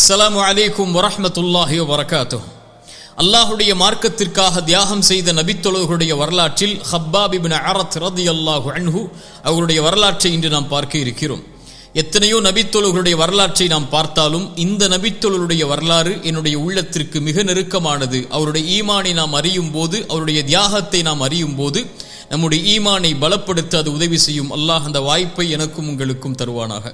அஸ்ஸலாமு அலைக்கும் வரஹ்மத்துல்லாஹி வபரகாத்துஹு. அல்லாஹுடைய மார்க்கத்திற்காக தியாகம் செய்த நபித்தோழர்களுடைய வரலாற்றில் ஹப்பாப் இப்னு அரத் ரலியல்லாஹு அன்ஹு அவருடைய வரலாற்றை இன்று நாம் பார்க்க இருக்கிறோம். எத்தனையோ நபித்தோழர்களுடைய வரலாற்றை நாம் பார்த்தாலும் இந்த நபித்தோழருடைய வரலாறு என்னுடைய உள்ளத்திற்கு மிக நெருக்கமானது. அவருடைய ஈமானை நாம் அறியும் போது, அவருடைய தியாகத்தை நாம் அறியும் போது நம்முடைய ஈமானை பலப்படுத்த அது உதவி செய்யும். அல்லாஹ் அந்த வாய்ப்பை எனக்கும் உங்களுக்கும் தருவானாக.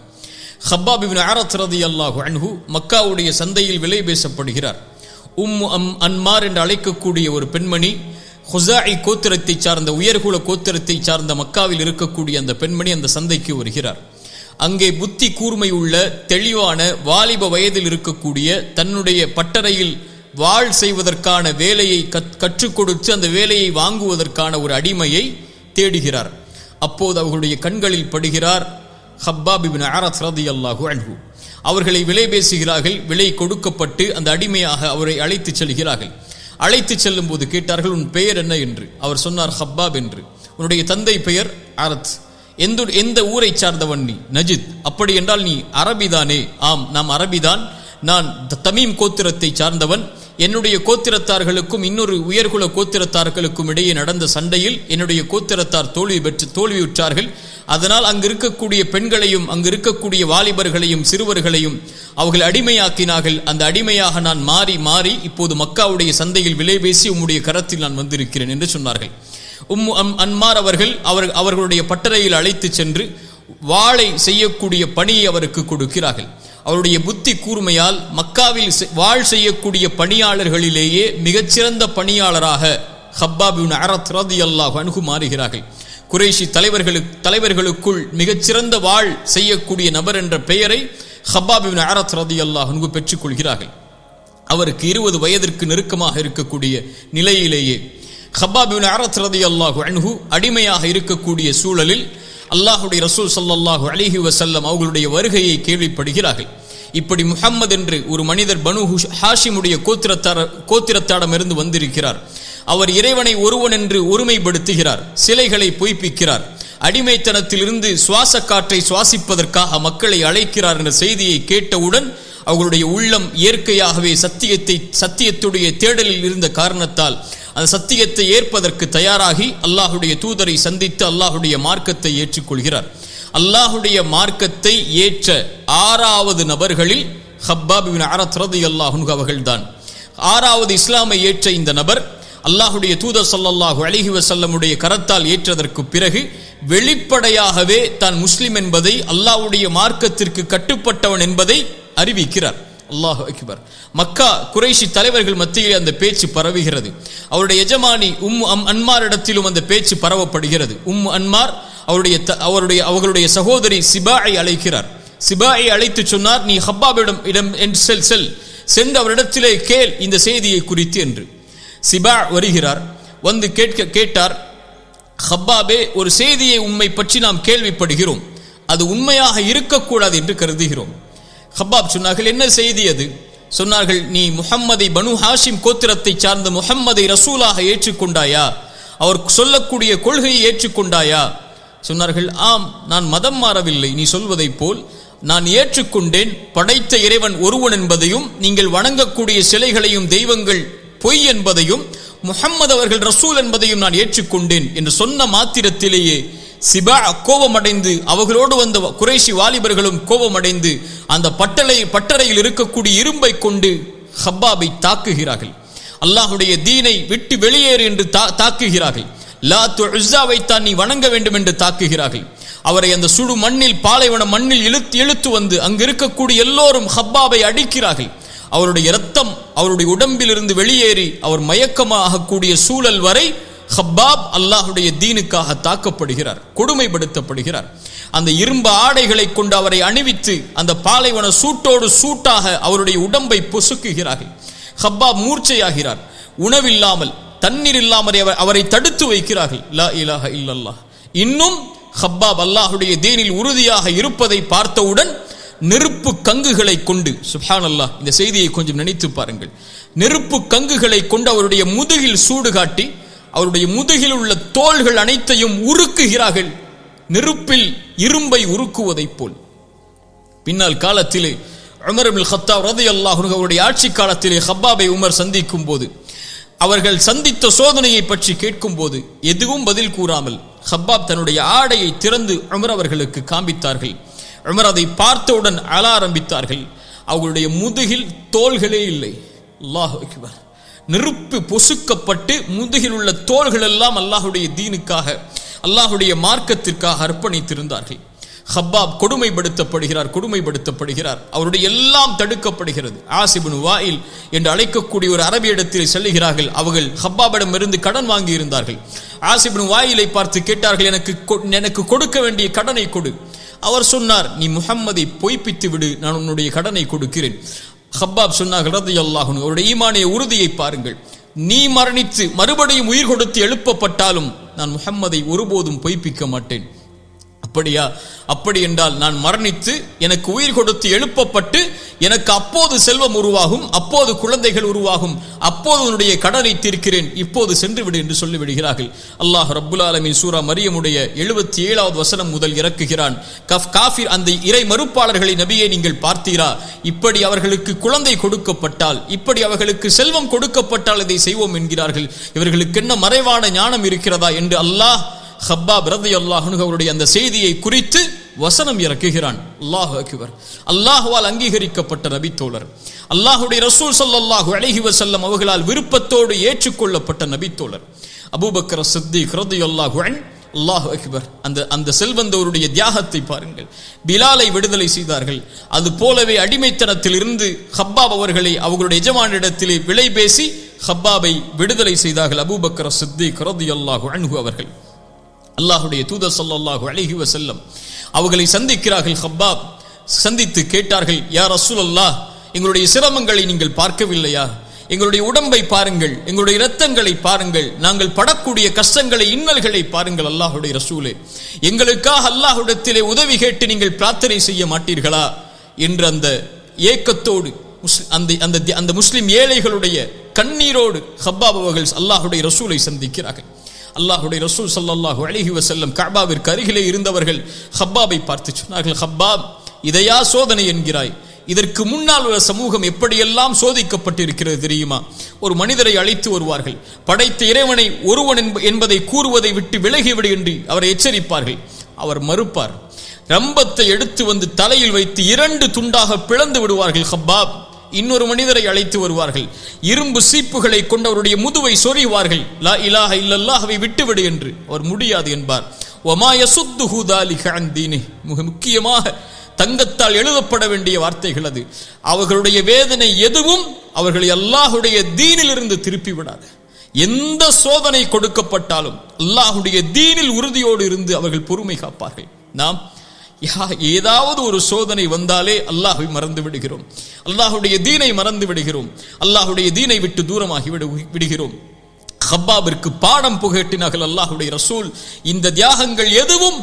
ஹப்பாப் இப்னு அரத் ரலியல்லாஹு அன்ஹு மக்காவுடைய சந்தையில் விலை பேசப்படுகிறார். அன்மார் என்று அழைக்கக்கூடிய ஒரு பெண்மணி, ஹுஸாஇ கோத்திரத்தை சார்ந்த, உயர்குல கோத்திரத்தை சார்ந்த மக்காவில் இருக்கக்கூடிய அந்த பெண்மணி அந்த சந்தைக்கு வருகிறார். அங்கே புத்தி கூர்மை உள்ள தெளிவான வாலிப வயதில் இருக்கக்கூடிய, தன்னுடைய பட்டறையில் வாழ் செய்வதற்கான வேலையை கற்றுக் கொடுத்து அந்த வேலையை வாங்குவதற்கான ஒரு அடிமையை தேடுகிறார். அப்போது அவர்களுடைய கண்களில் படுகிறார் ஹப்பாப் இப்னு அரத் ரலியல்லாஹு அன்ஹு. அவர்களை விலை பேசுகிறார்கள். விலை கொடுக்கப்பட்டு அந்த அடிமையாக அவரை அழைத்து செல்கிறார்கள். அழைத்து செல்லும் போது கேட்டார்கள், உன் பெயர் என்ன என்று. அவர் சொன்னார், ஹப்பாப் என்று. உன்னுடைய தந்தை பெயர் அரத். எந்த ஊரை சார்ந்தவன் நீ? நஜித். அப்படி என்றால் நீ அரபிதானே? ஆம், நாம் அரபிதான். நான் தமீம் கோத்திரத்தை சார்ந்தவன். என்னுடைய கோத்திரத்தார்களுக்கும் இன்னொரு உயர்குல கோத்திரத்தார்களுக்கும் இடையே நடந்த சண்டையில் என்னுடைய கோத்திரத்தார் தோல்வியுற்றார்கள். அதனால் அங்கு இருக்கக்கூடிய பெண்களையும் அங்கு இருக்கக்கூடிய வாலிபர்களையும் சிறுவர்களையும் அவர்கள் அடிமையாக்கினார்கள். அந்த அடிமையாக நான் மாறி இப்போது மக்காவுடைய சந்தையில் விலை பேசி உம்முடைய கரத்தில் நான் வந்திருக்கிறேன் என்று சொன்னார்கள். அன்மார் அவர்களுடைய பட்டறையில் அழைத்து சென்று வாளை செய்யக்கூடிய பணியை அவருக்கு கொடுக்கிறார்கள். அவருடைய புத்தி கூர்மையால் மக்காவில் வாழ் செய்யக்கூடிய பணியாளர்களிலேயே மிகச்சிறந்த பணியாளராக ஹப்பாப் இப்னு அரத் ரலியல்லாஹு அன்ஹு மாறுகிறார்கள். குறைஷி தலைவர்களுக்குள் மிகச்சிறந்த வாழ் செய்யக்கூடிய நபர் என்ற பெயரை ஹப்பாப் இப்னு அரத் ரலியல்லாஹு அன்ஹு பெற்றுக் கொள்கிறார்கள். அவருக்கு 20 வயதிற்கு நெருக்கமாக இருக்கக்கூடிய நிலையிலேயே ஹப்பாப் இப்னு அரத் ரலியல்லாஹு அன்ஹு அடிமையாக இருக்கக்கூடிய சூழலில் அல்லாஹுடைய ரசூல் ஸல்லல்லாஹு அலைஹி வஸல்லம் அவர்களுடைய வருகையை கேள்விப்படுகிறார்கள். இப்படி முஹம்மது என்று ஒரு மனிதர் பனு ஹாஷிமுடைய கோத்திரத்தாடமிருந்து வந்திருக்கிறார். அவர் இறைவனை ஒருவன் என்று ஒருமைப்படுத்துகிறார், சிலைகளை பொய்ப்பிக்கிறார், அடிமைத்தனத்திலிருந்து சுவாச காற்றை சுவாசிப்பதற்காக மக்களை அழைக்கிறார் என்ற செய்தியை கேட்டவுடன் அவர்களுடைய உள்ளம் இயற்கையாகவே சத்தியத்துடைய தேடலில் இருந்த காரணத்தால் அந்த சத்தியத்தை ஏற்பதற்கு தயாராகி அல்லாஹுடைய தூதரை சந்தித்து அல்லாஹுடைய மார்க்கத்தை ஏற்றுக்கொள்கிறார். அல்லாஹுடைய மார்க்கத்தை ஏற்ற 6வது நபர்களில் ஹப்பாப் இப்னு அரத் ரலியல்லாஹு அன்ஹு அவர்கள்தான். 6வது இஸ்லாமை ஏற்ற இந்த நபர் அல்லாஹுடைய தூதர் ஸல்லல்லாஹு அலைஹி வஸல்லமுடைய கரத்தால் ஏற்றதற்கு பிறகு வெளிப்படையாகவே தான் முஸ்லிம் என்பதை, அல்லாஹ்வுடைய மார்க்கத்திற்கு கட்டுப்பட்டவன் என்பதை அறிவிக்கிறார். அல்லாஹு அக்பர். மக்கா குறைஷி தலைவர்கள் மத்தியில் அந்த பேச்சு பரவுகிறது. அவருடைய எஜமானி அன்மாரிடத்திலும் அந்த பேச்சு பரவப்படுகிறது. அன்மார் அவர்களுடைய சகோதரி சிபாயை அழைக்கிறார். சிபாயை அழைத்து சொன்னார், நீ ஹப்பாபிடம் சென்று அவரிடத்திலே கேள் இந்த செய்தியை குறித்து என்று. சிபா வருகிறார். வந்து கேட்டார், ஹப்பாபே, ஒரு செய்தியை உம்மை பற்றி நாம் கேள்விப்படுகிறோம், அது உண்மையாக இருக்கக்கூடாது என்று கருதுகிறோம். ஹப்பாப் சொன்னார்கள், என்ன செய்தி அது? சொன்னார்கள், நீ முஹம்மதை, பனு ஹாஷிம் கோத்திரத்தை சார்ந்த முஹம்மதை ரசூலாக ஏற்றுக்கொண்டாயா? அவர் சொல்லக்கூடிய கொள்கையை ஏற்றுக்கொண்டாயா? சொன்னார்கள், ஆம், நான் மதம் மாறவில்லை, நீ சொல்வதை போல் நான் ஏற்றுக்கொண்டேன். படைத்த இறைவன் ஒருவன் என்பதையும் நீங்கள் வணங்கக்கூடிய சிலைகளையும் தெய்வங்கள் பொய் என்பதையும் முஹம்மது அவர்கள் ரசூல் என்பதையும் நான் ஏற்றுக்கொண்டேன் என்று சொன்ன மாத்திரத்திலேயே சிபா கோபமடைந்து, அவர்களோடு வந்த குறைஷி வாலிபர்களும் கோபமடைந்து அந்த பட்டறையில் இருக்கக்கூடிய இரும்பை கொண்டு ஹப்பாபை தாக்குகிறார்கள். அல்லாஹுடைய தீனை விட்டு வெளியேறு என்று தாக்குகிறார்கள். லாத் உஸ்ஸாவை தான் நீ வணங்க வேண்டும் என்று தாக்குகிறார்கள். அவரை அந்த சுடு மண்ணில், பாலைவன மண்ணில் இழுத்து வந்து அங்கு இருக்கக்கூடிய எல்லோரும் ஹப்பாபை அடிக்கிறார்கள். அவருடைய இரத்தம் அவருடைய உடம்பில் இருந்து வெளியேறி அவர் மயக்கமாகக்கூடிய சூழல் வரை ஹப்பாப் அல்லாஹுடைய தீனுக்காக தாக்கப்படுகிறார், கொடுமைப்படுத்தப்படுகிறார். அந்த இரும்பு ஆடைகளை கொண்டு அவரை அணிவித்து அந்த பாலைவன சூட்டோடு சூட்டாக அவருடைய உடம்பை பொசுக்குகிறார்கள். ஹப்பாப் மூர்ச்சையாகிறார். உணவில்லாமல், தண்ணீர் இல்லாமல் அவரை தடுத்து வைக்கிறார்கள். லா இலாஹ இல்லல்லாஹ். இன்னும் ஹப்பாப் அல்லாஹுடைய தீனில் உறுதியாக இருப்பதை பார்த்தவுடன் நெருப்பு கங்குகளை கொண்டு, சுப்ஹானல்லாஹ், இந்த செய்தியை கொஞ்சம் நினைத்து பாருங்கள், நெருப்பு கங்குகளை கொண்டு அவருடைய முதுகில் சூடு காட்டி அவருடைய முதுகில் உள்ள தோள்கள் அனைத்தையும் உருக்குகிறார்கள், நெருப்பில் இரும்பை உருக்குவதைப் போல். பின்னால் காலத்திலே உமர் இப்னு கத்தாப் ரலியல்லாஹு அன்ஹு அவருடைய ஆட்சி காலத்திலே ஹப்பாபை உமர் சந்திக்கும் போது, அவர்கள் சந்தித்த சோதனையை பற்றி கேட்கும் போது எதுவும் பதில் கூறாமல் ஹப்பாப் தன்னுடைய ஆடையை திறந்து உமர் அவர்களுக்கு காண்பித்தார்கள். உமர் அதை பார்த்தவுடன் அழ ஆரம்பித்தார்கள். அவர்களுடைய முதுகில் தோள்களே இல்லை. அல்லாஹு அக்பர். நெருப்பு பொசுக்கப்பட்டு முதுகில் உள்ள தோள்கள் எல்லாம் அல்லாஹுடைய தீனுக்காக, அல்லாஹுடைய மார்க்கத்திற்காக அர்ப்பணித்திருந்தார்கள். ஹப்பாப் கொடுமைப்படுத்தப்படுகிறார். அவருடைய எல்லாம் தடுக்கப்படுகிறது. ஆசிப் இப்னு வாயில் என்று அழைக்கக்கூடிய ஒரு அரபியிடத்தில் செல்லுகிறார்கள். அவர்கள் ஹப்பாபிடம் இருந்து கடன் வாங்கி இருந்தார்கள். ஆசிப் இப்னு வாயிலை பார்த்து கேட்டார்கள், எனக்கு கொடுக்க வேண்டிய கடனை கொடு. அவர் சொன்னார், நீ முஹம்மதை பொய்ப்பித்து விடு, நான் உன்னுடைய கடனை கொடுக்கிறேன். ஹப்பாப் சொன்னார்கள் ரலியல்லாஹு அன்ஹு, அவருடைய ஈமானிய உறுதியை பாருங்கள். நீ மரணித்து மறுபடியும் உயிர் கொடுத்து எழுப்பப்பட்டாலும் நான் முஹம்மதை ஒருபோதும் பொய்ப்பிக்க மாட்டேன். அப்படியா? அப்படி என்றால் நான் மரணித்து எனக்கு உயிர் கொடுத்து எழுப்பப்பட்டு எனக்கு அப்போது செல்வம் உருவாகும், அப்போது குழந்தைகள் உருவாகும், அப்போது உன்னுடைய கடனை தீர்க்கிறேன், இப்போது சென்று விடு என்று சொல்லிவிடுகிறார்கள். அல்லாஹ் ரப்புல் ஆலமீன் சூரா மரியமுடைய 77வது வசனம் முதல் இறக்குகிறான். காஃபிர், அந்த இறை மறுப்பாளர்களை நபியே நீங்கள் பார்த்தீரா? இப்படி அவர்களுக்கு குழந்தை கொடுக்கப்பட்டால், இப்படி அவர்களுக்கு செல்வம் கொடுக்கப்பட்டால் இதை செய்வோம் என்கிறார்கள். இவர்களுக்கு என்ன மறைவான ஞானம் இருக்கிறதா என்று அல்லாஹ் ஹப்பாப் ரலியல்லாஹு அன்ஹு அவருடைய அந்த செய்தியை குறித்து வசனம் இறக்குகிறான். அல்லாஹு அக்பர். அல்லாஹ்வால் அங்கீகரிக்கப்பட்ட நபி தோழர், அல்லாஹுடைய ரசூல் ஸல்லல்லாஹு அலைஹி வஸல்லம் அவர்களால் விருப்பத்தோடு ஏற்றுக்கொள்ளப்பட்ட நபி தோழர் அபூபக்கர் சித்தீக் ரலியல்லாஹு அன்ஹு. அல்லாஹு அக்பர். அந்த செல்வந்தவருடைய தியாகத்தை பாருங்கள். பிலாலை விடுதலை செய்தார்கள். அது போலவே அடிமைத்தனத்தில் இருந்து ஹப்பாப் அவர்களை அவர்களுடைய எஜமானிடத்திலே விலை பேசி ஹப்பாபை விடுதலை செய்தார்கள் அபூபக்கர் சித்தீக் ரலியல்லாஹு அன்ஹு அவர்கள். அல்லாஹுடைய தூதர் ஸல்லல்லாஹு அலைஹி வஸல்லம் அவர்களை சந்திக்கிறார்கள். ஹப்பாப் சந்தித்து கேட்டார்கள், யா ரசூலல்லாஹ், எங்களுடைய சிரமங்களை நீங்கள் பார்க்கவில்லையா? எங்களுடைய உடம்பை பாருங்கள், எங்களுடைய இரத்தங்களை பாருங்கள், நாங்கள் படக்கூடிய கஷ்டங்களை, இன்னல்களை பாருங்கள். அல்லாஹுடைய ரசூலே, எங்களுக்காக அல்லாஹ்விடத்திலே உதவி கேட்டு நீங்கள் பிரார்த்தனை செய்ய மாட்டீர்களா என்ற அந்த ஏக்கத்தோடு அந்த முஸ்லிம் ஏழைகளுடைய கண்ணீரோடு ஹப்பாப் அவர்கள் அல்லாஹுடைய ரசூலை சந்திக்கிறார்கள். அல்லாஹுடைய ரசூல் ஸல்லல்லாஹு அலைஹி வஸல்லம் கஅபாவிற்கு அருகிலே இருந்தவர்கள் ஹப்பாபை பார்த்து சொன்னார்கள், ஹப்பாப், இதையா சோதனை என்கிறாய்? இதற்கு முன்னால் உள்ள சமூகம் எப்படியெல்லாம் சோதிக்கப்பட்டிருக்கிறது தெரியுமா? ஒரு மனிதரை அழைத்து வருவார்கள், படைத்த இறைவனை ஒருவன் என்பதை கூறுவதை விட்டு விலகிவிடு என்று அவரை எச்சரிப்பார்கள். அவர் மறுப்பார். ரம்பத்தை எடுத்து வந்து தலையில் வைத்து 2 துண்டாக பிளந்து விடுவார்கள். ஹப்பாப் இன்னொரு மனிதரை அழைத்து வருவார்கள், இரும்பு சீப்புகளை கொண்டு அவருடைய முதுவை சொறிவார்கள். லா இலாஹ இல்லல்லாஹ்வை விட்டுவிடு என்று அவர் முடியாது என்பார். வமா யசுத்துஹு தாலிக அன் தீனி. மிக முக்கியமாக தங்கத்தால் எழுதப்பட வேண்டிய வார்த்தைகள் அது. அவர்களுடைய வேதனை எதுவும் அவர்களை அல்லாஹுடைய தீனிலிருந்து திருப்பி விடாது. எந்த சோதனை கொடுக்கப்பட்டாலும் அல்லாஹுடைய தீனில் உறுதியோடு இருந்து அவர்கள் பொறுமை காப்பார்கள். நாம் ஏதாவது ஒரு சோதனை வந்தாலே அல்லாஹ்வை மறந்து விடுகிறோம், அல்லாஹுடைய தீனை மறந்து விடுகிறோம், அல்லாஹுடைய தீனை விட்டு தூரமாகி விடுகிறோம். ஹப்பாபிற்கு பாடம் புகட்டினார்கள் அல்லாஹுடைய ரசூல். இந்த தியாகங்கள் எதுவும்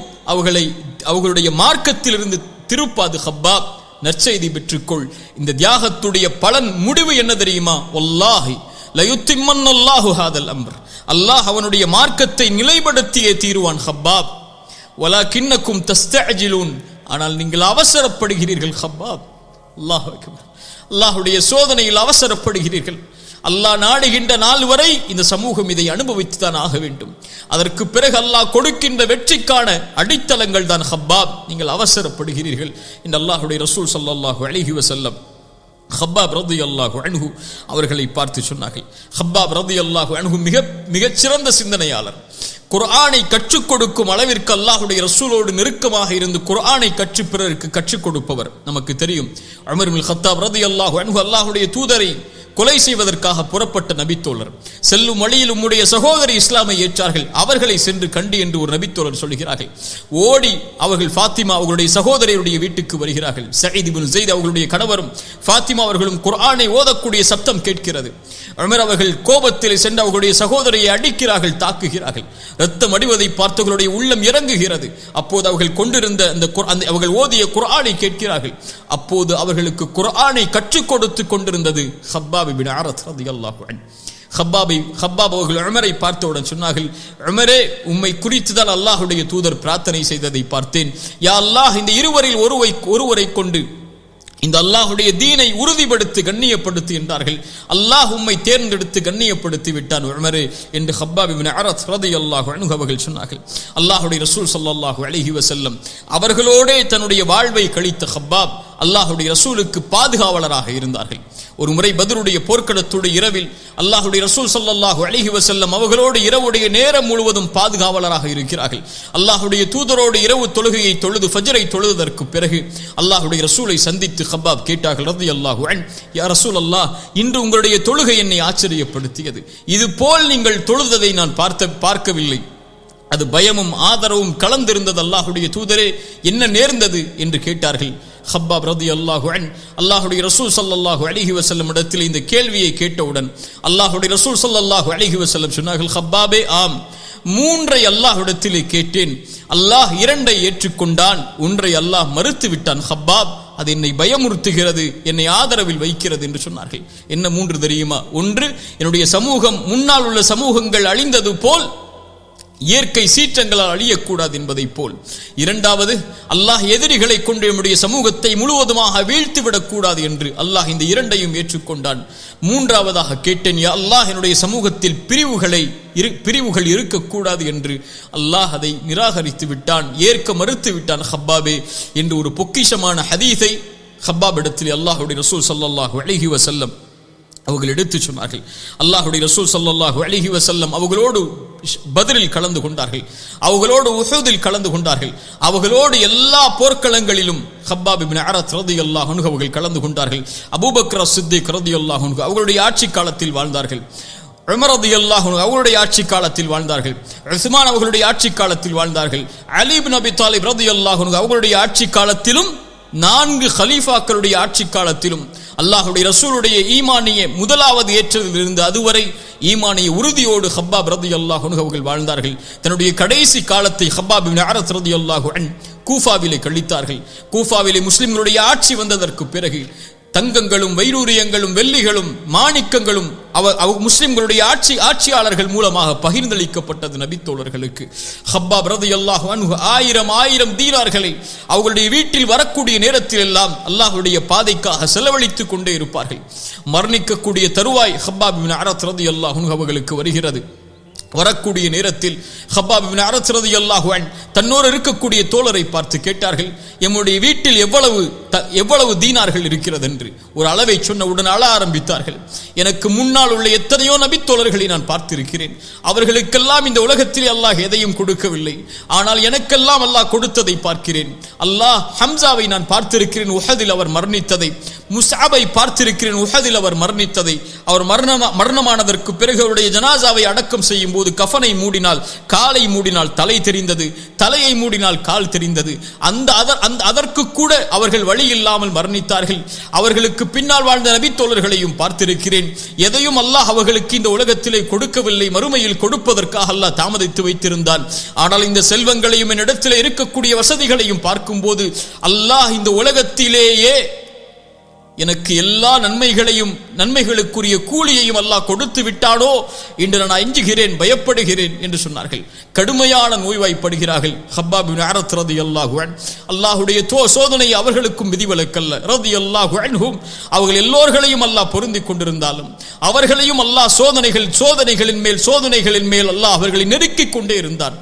அவர்களுடைய மார்க்கத்தில் இருந்து திருப்பாது. ஹப்பாப், நற்செய்தி பெற்றுக்கொள். இந்த தியாகத்துடைய பலன் முடிவு என்ன தெரியுமா? வல்லாஹி லயுத்திம்மன்னல்லாஹு ஹாதல் அம்ர். அல்லாஹ் அவனுடைய மார்க்கத்தை நிலைப்படுத்தியே தீருவான். ஹப்பாப், வலாகின்னக்கும் தஸ்தஅஜிலூன். ஆனால் நீங்கள் அவசரப்படுகிறீர்கள் ஹப்பாப். அல்லாஹ் அக்பர். அல்லாஹ்வுடைய சோதனையில் அவசரப்படுகிறீர்கள். அல்லாஹ் நாடுகின்ற நாள் வரை இந்த சமூகம் இதை அனுபவித்துதான் ஆக வேண்டும். அதற்கு பிறகு அல்லாஹ் கொடுக்கின்ற வெற்றிக்கான அடித்தளங்கள் தான் ஹப்பாப். நீங்கள் அவசரப்படுகிறீர்கள் என்று அல்லாஹ்வுடைய ரசூல் ஸல்லல்லாஹு அலைஹி வஸல்லம் ஹப்பாப் ரலியல்லாஹு அன்ஹு அவர்களை பார்த்து சொன்னார்கள். ஹப்பாப் ரலியல்லாஹு அன்ஹு மிகச் சிறந்த சிந்தனையாளர். குர்ஆனை கற்றுக் கொடுக்கும் அளவிற்கு அல்லாஹ்வுடைய ரசூலோடு நெருக்கமாக இருந்து குர்ஆனை கற்று பிறருக்கு கற்றுக் கொடுப்பவர். நமக்கு தெரியும், உமர் இப்னு கத்தாப் ரலியல்லாஹு அன்ஹு அல்லாஹ்வுடைய தூதரை கொலை செய்வதற்காக புறப்பட்ட நபித்தோழர். செல்லும் வழியில் உம்முடைய சகோதரி இஸ்லாமை ஏற்றார்கள், அவர்களை சென்று கண்டு என்று ஒரு நபித்தோழர் சொல்கிறார்கள். ஓடி அவர்கள் ஃபாத்திமா அவர்களுடைய சகோதரியுடைய வீட்டுக்கு வருகிறார்கள். சயீத் இப்னு ஸைத் அவர்களுடைய கணவரும் ஃபாத்திமா அவர்களும் குர்ஆனை ஓதக்கூடிய சப்தம் கேட்கிறது. உமர் அவர்கள் கோபத்தில் சென்று அவர்களுடைய சகோதரியை அடிக்கிறார்கள், தாக்குகிறார்கள். ரத்தம் அடிவதை பார்த்தவர்களுடைய உள்ளம் இறங்குகிறது. அப்போது அவர்கள் கொண்டிருந்த அவர்கள் ஓதிய குர்ஆனை கேட்கிறார்கள். அப்போது அவர்களுக்கு குர்ஆனை கற்றுக் கொடுத்து கொண்டிருந்தது ஹப்பாப் இப்னு அரத் ரலியல்லாஹு அன்ஹு. ஹப்பாப் அவர்கள் உமரை பார்த்தவுடன் சொன்னார்கள், உமரே, உம்மை குறித்துதான் அல்லாஹ்வுடைய தூதர் பிரார்த்தனை செய்ததை பார்த்தேன். யா அல்லாஹ், இந்த இருவரில் ஒருவரை கொண்டு இந்த அல்லாஹ்வுடைய தீனை உறுதிப்படுத்தி கண்ணியப்படுத்தி என்றார்கள். அல்லாஹ் உம்மை தேர்ந்தெடுத்து கண்ணியப்படுத்தி விட்டான் உமரே என்று ஹப்பாப் இப்னு அரத் ரலியல்லாஹு அன்ஹு அவர்கள் சொன்னார்கள். அல்லாஹ்வுடைய ரசூல் ஸல்லல்லாஹு அலைஹி வஸல்லம் அவர்களோடே தன்னுடைய வாழ்வை கழித்த ஹப்பாப் அல்லாஹ்வுடைய ரசூலுக்கு பாதுகாவலராக இருந்தார்கள். ஒரு முறை பத்ருடைய போர்க்களத்துடைய இரவில் அல்லாஹ்வுடைய ரசூல் ஸல்லல்லாஹு அலைஹி வஸல்லம் அவர்களோடு இரவுடைய நேரம் முழுவதும் பாதுகாவலராக இருக்கிறார்கள். அல்லாஹ்வுடைய தூதரோடு இரவு தொழுகையை தொழுது ஃபஜ்ரை தொழுவதற்கு பிறகு அல்லாஹ்வுடைய ரசூலை சந்தித்து ஹப்பாப் கேட்டார்கள் ரலியல்லாஹு அன்ஹு, யா ரசூலல்லாஹ், இன்று உங்களுடைய தொழுகை என்னை ஆச்சரியப்படுத்தியது. இது போல் நீங்கள் தொழுததை நான் பார்க்கவில்லை. அது பயமும் ஆதரவும் கலந்திருந்தது. அல்லாஹ்வுடைய தூதரே, என்ன நேர்ந்தது என்று கேட்டார்கள். ஹப்பாப் ரலியல்லாஹு அன்ஹு அல்லாஹ்வுடைய ரசூல் ஸல்லல்லாஹு அலைஹி வஸல்லம் இடத்தில் இந்த கேள்வியை கேட்டவுடன் அல்லாஹ்வுடைய ரசூல் ஸல்லல்லாஹு அலைஹி வஸல்லம் சொன்னார்கள், ஹப்பாபே, ஆம், 3 அல்லாஹ்விடத்திலே கேட்டேன். அல்லாஹ் 2 ஏற்றுக்கொண்டான், 1 அல்லாஹ் மறுத்து விட்டான். ஹப்பாப், அது என்னை பயமுறுத்துகிறது, என்னை ஆதரவில் வைக்கிறது என்று சொன்னார்கள். என்ன 3 தெரியுமா? 1, என்னுடைய சமூகம் முன்னால் உள்ள சமூகங்கள் அழிந்தது போல் இயற்கை சீற்றங்களால் அழியக்கூடாது என்பதை போல். 2வது, அல்லாஹ் எதிரிகளை கொண்டு நம்முடைய சமூகத்தை முழுவதுமாக வீழ்த்திவிடக் கூடாது என்று அல்லாஹ் இந்த 2ஐயும் ஏற்றுக்கொண்டான். 3வதாக கேட்டேன், யா அல்லாஹ், என்னுடைய சமூகத்தில் பிரிவுகள் இருக்கக்கூடாது என்று அல்லாஹ் அதை நிராகரித்து விட்டான், ஏற்க மறுத்து விட்டான் ஹப்பாபே என்று ஒரு பொக்கிஷமான ஹதீஸை ஹப்பாப் இடத்தில் அல்லாஹ்வுடைய ரசூல் ஸல்லல்லாஹு அலைஹி வஸல்லம் அவர்கள் எடுத்து சொன்னார்கள். அல்லாஹ்வுடைய ரசூல் ஸல்லல்லாஹு அலைஹி வஸல்லம் அவர்களோடு பத்ரில் கலந்து கொண்டார்கள், அவர்களோடு உஹுதில் கலந்து கொண்டார்கள், அவர்களோடு எல்லா போர்க்களங்களிலும் ஹப்பாப் இப்னு அரத் ரலியல்லாஹு அன்ஹு அவர்கள் கலந்து கொண்டார்கள். அபூபக்கர் சித்திக் ரலியல்லாஹு அன்ஹு அவர்களுடைய ஆட்சி காலத்தில் வாழ்ந்தார்கள். உமர் ரலியல்லாஹு அன்ஹு அவர்களுடைய ஆட்சி காலத்தில் வாழ்ந்தார்கள். உஸ்மான் அவர்களுடைய ஆட்சி காலத்தில் வாழ்ந்தார்கள். அலி இப்னு அபி தாலிப் ரலியல்லாஹு அன்ஹு அவர்களுடைய ஆட்சி காலத்திலும் 4 கலீஃபாக்களுடைய ஆட்சி காலத்திலும் அல்லாஹ்வுடைய ரசூலுடைய ஈமானிய முதலாவது ஏற்றதிலிருந்து அதுவரை ஈமானிய உறுதியோடு ஹப்பாப் ரலியல்லாஹு அன்ஹு அவர்கள் வாழ்ந்தார்கள். தன்னுடைய கடைசி காலத்தை ஹப்பாப் இப்னு அரத் ரலியல்லாஹு அன்ஹு கூஃபாவிலே கழித்தார்கள். கூஃபாவிலே முஸ்லிம்களுடைய ஆட்சி வந்ததற்கு பிறகு தங்கங்களும் வைரூரியங்களும் வெள்ளிகளும் மாணிக்கங்களும் முஸ்லிம்களுடைய ஆட்சியாளர்கள் மூலமாக பகிர்ந்தளிக்கப்பட்டது நபித்தோழர்களுக்கு. ஹப்பாப் ரலியல்லாஹு அன்ஹு 1000 தீனார்களை அவர்களுடைய வீட்டில் வரக்கூடிய நேரத்தில் எல்லாம் அல்லாஹ்வுடைய பாதைக்காக செலவழித்துக் கொண்டே இருப்பார்கள். மரணிக்கக்கூடிய தருவாய் ஹப்பாப் இப்னு அரத் ரலியல்லாஹு அன்ஹு அவர்களுக்கு வருகிறது. வரக்கூடிய நேரத்தில் ஹப்பாப் இப்னு அரத் ரலியல்லாஹு அன்ஹு தன்னோடு இருக்கக்கூடிய தோழரை பார்த்து கேட்டார்கள், எம்முடைய வீட்டில் எவ்வளவு தீனார்கள் இருக்கிறது என்று. ஒரு அளவை சொன்னவுடன் அழ ஆரம்பித்தார்கள். எனக்கு முன்னால் உள்ள எத்தனையோ நபித்தோழர்களை நான் பார்த்திருக்கிறேன், அவர்களுக்கெல்லாம் இந்த உலகத்தில் அல்லாஹ் எதையும் கொடுக்கவில்லை, ஆனால் எனக்கெல்லாம் அல்லாஹ் கொடுத்ததை பார்க்கிறேன். அல்லாஹ் ஹம்சாவை நான் பார்த்திருக்கிறேன், உஹதில் அவர் மரணித்ததை. முஸ்அபை பார்த்திருக்கிறேன், உஹதில் அவர் மரணித்ததை. அவர் மரணமானதற்கு பிறகு அவருடைய ஜனாசாவை அடக்கம் செய்யும் போது கஃபனை மூடினால் காலை மூடினால் தலை தெரிந்தது, தலையை மூடினால் கால் தெரிந்தது. அதற்கு கூட அவர்கள் வழி இல்லாமல் மரணித்தார்கள். அவர்களுக்கு பின்னால் வாழ்ந்த நபித்தோழர்களையும் பார்த்திருக்கிறேன். எதையும் அல்லாஹ் அவர்களுக்கு இந்த உலகத்திலே கொடுக்கவில்லை, மறுமையில் கொடுப்பதற்காக அல்லாஹ் தாமதித்து வைத்திருந்தான். ஆனால் இந்த செல்வங்களையும் என்னிடத்திலே இருக்கக்கூடிய வசதிகளையும் பார்க்கும்போது அல்லாஹ் இந்த உலகத்திலேயே எனக்கு எல்லா நன்மைகளுக்குரிய கூலியையும் அல்லாஹ் கொடுத்து விட்டானோ என்று நான் அஞ்சுகிறேன், பயப்படுகிறேன் என்று சொன்னார்கள். கடுமையான நோய்வாய்ப்படுகிறார்கள். ஹப்பாப் இப்னு அரத் ரலியல்லாஹு அன்ஹு அல்லாஹ்வுடைய சோதனை அவர்களுக்கும் விதிவிலக்கல்ல ரலியல்லாஹு அன்ஹும். அவர்கள் எல்லோர்களையும் அல்லாஹ் பொருந்திக் கொண்டிருந்தாலும் அவர்களையும் அல்லாஹ் சோதனைகளின் மேல் அல்லாஹ் அவர்களை நெருக்கிக் கொண்டே இருந்தார்.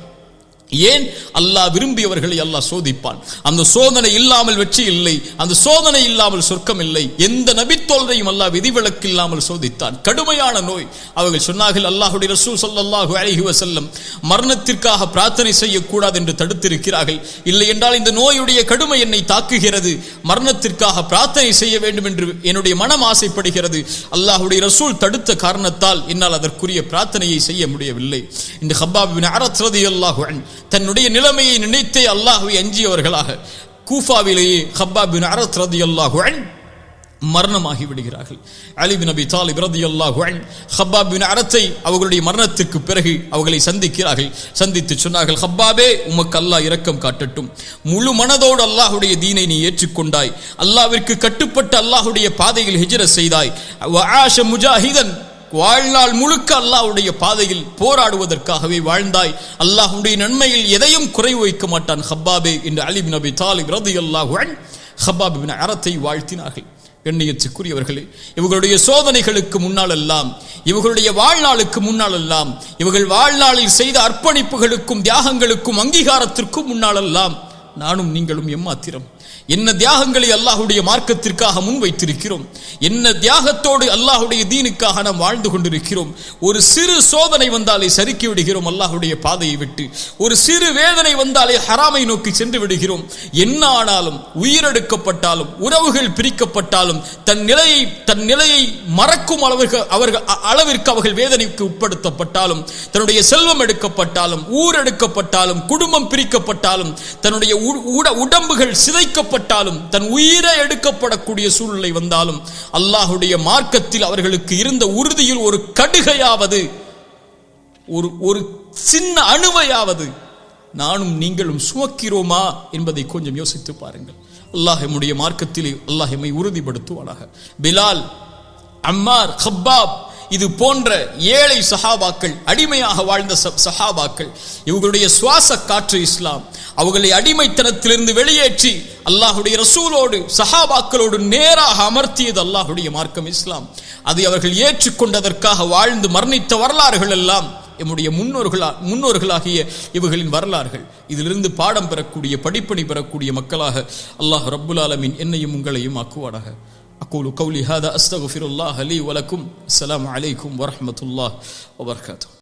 ஏன்? அல்லாஹ் விரும்பியவர்களை அல்லாஹ் சோதிப்பான். அந்த சோதனை இல்லாமல் வெற்றி இல்லை, அந்த சோதனை இல்லாமல் சொர்க்கம் இல்லை. எந்த நபித்தோழரையும் அல்லாஹ் விதிவிலக்கு இல்லாமல் சோதித்தான். கடுமையான நோய். அவர்கள் சொன்னார்கள், அல்லாஹ்வுடைய ரசூல் ஸல்லல்லாஹு அலைஹி வஸல்லம் மரணத்திற்காக பிரார்த்தனை செய்யக்கூடாது என்று தடுத்திருக்கிறார்கள். இல்லை என்றால் இந்த நோயுடைய கடுமை என்னை தாக்குகிறது, மரணத்திற்காக பிரார்த்தனை செய்ய வேண்டும் என்று என்னுடைய மனம் ஆசைப்படுகிறது. அல்லாஹ்வுடைய ரசூல் தடுத்த காரணத்தால் என்னால் அதற்குரிய பிரார்த்தனையை செய்ய முடியவில்லை. இந்த ஹப்பாப் இப்னு அரத் ரலியல்லாஹு அன்ஹு தன்னுடைய நிலைமையை நினைத்தே அல்லாஹ்வை அஞ்சியவர்களாக கூஃபாவிலேயே ஹப்பாப் இப்னு அரத் ரலியல்லாஹு அன்ஹு மரணமாகி விடுகிறார்கள். அலி இப்னு அபி தாலிப் ரலியல்லாஹு அன்ஹு ஹப்பாப் இப்னு அரத்தை அவர்களுடைய மரணத்திற்கு பிறகு அவர்களை சந்திக்கிறார்கள். சந்தித்து சொன்னார்கள், ஹப்பாபே, உமக்கு அல்லாஹ் இரக்கம் காட்டட்டும். முழு மனதோடு அல்லாஹ்வுடைய தீனை நீ ஏற்றுக்கொண்டாய், அல்லாஹ்விற்கு கட்டுப்பட்டு அல்லாஹ்வுடைய பாதையில் ஹிஜ்ரத் செய்தாய். வஆஷ முஜாஹிதன், வாழ்நாள் முழுக்க அல்லாஹ்வுடைய பாதையில் போராடுவதற்காகவே வாழ்ந்தாய். அல்லாஹ்வுடைய நன்மையில் எதையும் குறை வைக்க மாட்டான் ஹப்பாபே என்று அலி இப்னு அபி தாலிப் ரலியல்லாஹு அன்ஹு ஹப்பாப் இப்னு அரத்தை வாழ்த்தினார்கள். கண்ணியத்துக்குரியவர்களே, இவர்களுடைய சோதனைகளுக்கு முன்னால் எல்லாம், இவர்களுடைய வாழ்நாளுக்கு முன்னால் எல்லாம், இவர்கள் வாழ்நாளில் செய்த அர்ப்பணிப்புகளுக்கும் தியாகங்களுக்கும் அங்கீகாரத்திற்கும் முன்னால் எல்லாம் நானும் நீங்களும் எம்மாத்திரம்? என்ன தியாகங்களை அல்லாஹுடைய மார்க்கத்திற்காக முன் வைத்திருக்கிறோம், என்ன தியாகத்தோடு அல்லாஹுடைய தீனுக்காக நாம் வாழ்ந்து கொண்டிருக்கிறோம். ஒரு சிறு சோதனை வந்தாலே சறுக்கி விடுகிறோம் அல்லாஹுடைய பாதையை விட்டு. ஒரு சிறு வேதனை வந்தாலே ஹராமை நோக்கி சென்று விடுகிறோம். என்ன ஆனாலும், உயிரெடுக்கப்பட்டாலும், உறவுகள் பிரிக்கப்பட்டாலும், தன் நிலையை மறக்கும் அளவிற்கு அவர்கள் வேதனைக்கு உட்படுத்தப்பட்டாலும், தன்னுடைய செல்வம் எடுக்கப்பட்டாலும், ஊர் எடுக்கப்பட்டாலும், குடும்பம் பிரிக்கப்பட்டாலும், தன்னுடைய உடம்புகள் சிதைக்கப்பட்டாலும், தன் உயிரை எடுக்கப்படக்கூடிய சூழ்நிலை வந்தாலும், அல்லாஹுடைய மார்க்கத்தில் அவர்களுக்கு இருந்த உறுதியில் ஒரு கடுகையாவது, ஒரு சின்ன அணுவையாவது நானும் நீங்களும் சுமக்கிறோமா என்பதை கொஞ்சம் யோசித்து பாருங்கள். அல்லாஹ் நம்முடைய மார்க்கத்திலே அல்லாஹ் எம்மை உறுதிப்படுத்துவானாக. பிலால், அம்மார், ஹப்பாப், இது போன்ற ஏழை சஹாபாக்கள், அடிமையாக வாழ்ந்த சஹாபாக்கள், இவர்களுடைய சுவாச காற்று இஸ்லாம். அவர்களை அடிமைத்தனத்திலிருந்து வெளியேற்றி அல்லாஹுடைய ரசூலோடு சஹாபாக்களோடு நேராக அமர்த்தியது அல்லாஹுடைய மார்க்கம் இஸ்லாம். அதை அவர்கள் ஏற்றுக்கொண்டதற்காக வாழ்ந்து மரணித்த வரலாறுகள் எல்லாம் நம்முடைய முன்னோர்களாகிய இவர்களின் வரலாறுகள். இதிலிருந்து பாடம் பெறக்கூடிய, படிப்பணி பெறக்கூடிய மக்களாக அல்லாஹ் ரப்புல் ஆலமீன் என்னையும் உங்களையும் ஆக்குவானாக. أقول قولي هذا أستغفر الله لي ولكم. السلام عليكم ورحمة الله وبركاته.